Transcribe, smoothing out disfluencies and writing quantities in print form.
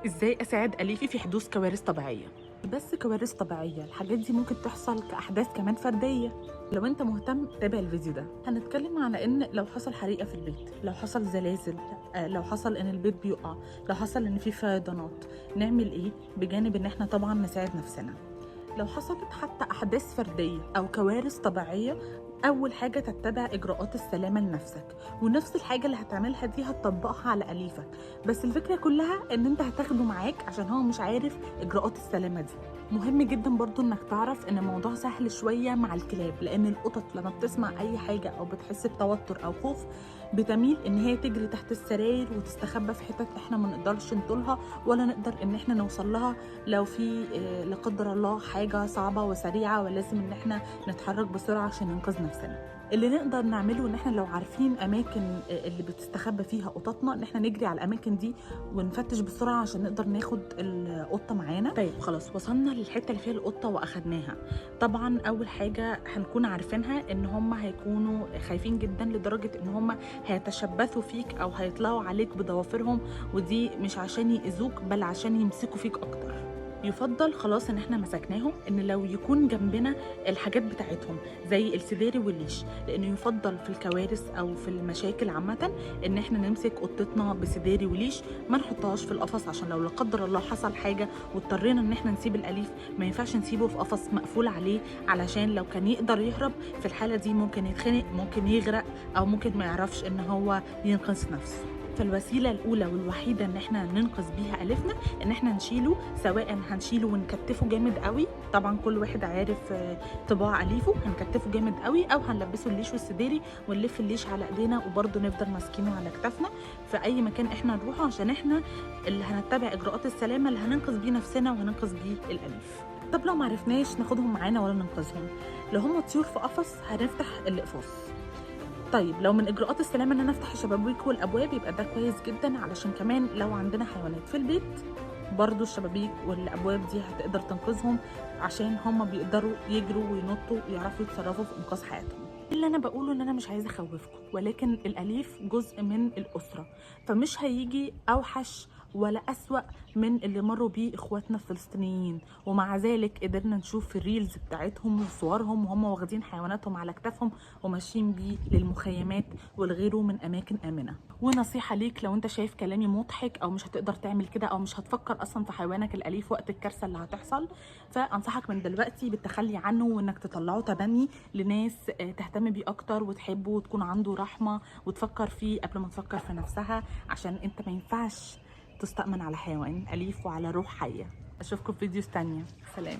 ازاي اساعد اليفي في حدوث كوارث طبيعيه؟ بس كوارث طبيعية، الحاجات دي ممكن تحصل كأحداث كمان فردية. لو انت مهتم تابع الفيديو ده. هنتكلم على ان لو حصل حريقة في البيت، لو حصل زلازل، لو حصل ان البيت بيقع، لو حصل ان في فيضانات، نعمل ايه بجانب ان احنا طبعا نساعد نفسنا. لو حصلت حتى أحداث فردية أو كوارث طبيعية، أول حاجة تتبع إجراءات السلامة لنفسك، ونفس الحاجة اللي هتعملها دي هتطبقها على أليفك. بس الفكرة كلها إن أنت هتاخده معاك عشان هو مش عارف إجراءات السلامة دي. مهم جدا برضو إنك تعرف إن الموضوع سهل شوية مع الكلاب، لأن القطط لما بتسمع أي حاجة أو بتحس بتوتر أو خوف بتميل إن هي تجري تحت السراير وتستخبى في حتت إحنا ما نقدرش نطولها ولا نقدر إن إحنا نوصل لها لو في لا قدر الله حاجة صعبة وسريعة ولازم ان احنا نتحرك بسرعة عشان ننقذ نفسنا. اللي نقدر نعمله ان احنا لو عارفين اماكن اللي بتستخبى فيها قططنا، ان احنا نجري على الاماكن دي ونفتش بسرعة عشان نقدر ناخد القطة معانا. طيب خلاص، وصلنا للحته اللي فيها القطه واخدناها. طبعا اول حاجه هنكون عارفينها ان هم هيكونوا خايفين جدا لدرجه ان هم هيتشبثوا فيك او هيطلعوا عليك بضوافرهم، ودي مش عشان يأذوك بل عشان يمسكوا فيك اكتر. يفضل خلاص ان احنا مسكناهم ان لو يكون جنبنا الحاجات بتاعتهم زي السداري والليش، لانه يفضل في الكوارث او في المشاكل عامه ان احنا نمسك قطتنا بسداري وليش، ما نحطهاش في القفص عشان لو لا قدر الله حصل حاجه واضطرينا ان احنا نسيب الاليف ما ينفعش نسيبه في قفص مقفول عليه، علشان لو كان يقدر يهرب في الحاله دي ممكن يتخنق، ممكن يغرق، او ممكن ما يعرفش ان هو ينقذ نفسه. فالوسيله الاولى والوحيده ان احنا ننقذ بيها الفنا ان احنا نشيله، سواء هنشيله ونكتفه جامد قوي، طبعا كل واحد عارف طباع اليفه، هنكتفه جامد قوي او هنلبسه الليش والسداري ونلف الليش على ايدينا وبرده نفضل ماسكينه على كتافنا في اي مكان احنا نروحه، عشان احنا اللي هنتبع اجراءات السلامه اللي هننقذ بيه نفسنا وهننقذ بيه الاليف. طب لو معرفناش ناخدهم معانا ولا ننقذهم، لو هم طيور في قفص هنفتح الاقفاص. طيب لو من اجراءات السلامه ان انا افتح الشبابيك والابواب يبقى ده كويس جدا، علشان كمان لو عندنا حيوانات في البيت برضو الشبابيك والابواب دي هتقدر تنقذهم، عشان هم بيقدروا يجروا وينطوا ويعرفوا يتصرفوا في انقاذ حياتهم. اللي انا بقوله ان انا مش عايزه اخوفكم، ولكن الاليف جزء من الاسره، فمش هيجي اوحش ولا أسوأ من اللي مروا بيه اخواتنا الفلسطينيين، ومع ذلك قدرنا نشوف في الريلز بتاعتهم وصورهم وهم واخدين حيواناتهم على كتافهم وماشيين بيه للمخيمات والغيره من اماكن امنه. ونصيحه ليك، لو انت شايف كلامي مضحك او مش هتقدر تعمل كده او مش هتفكر اصلا في حيوانك الاليف وقت الكارثه اللي هتحصل، فانصحك من دلوقتي بالتخلي عنه وانك تطلعه تبني لناس تهتم بيه اكتر وتحبه وتكون عنده رحمه وتفكر فيه قبل ما تفكر في نفسها، عشان انت ما ينفعش تستأمن على حيوان أليف وعلى روح حية. أشوفكم في فيديوز تانية. سلام.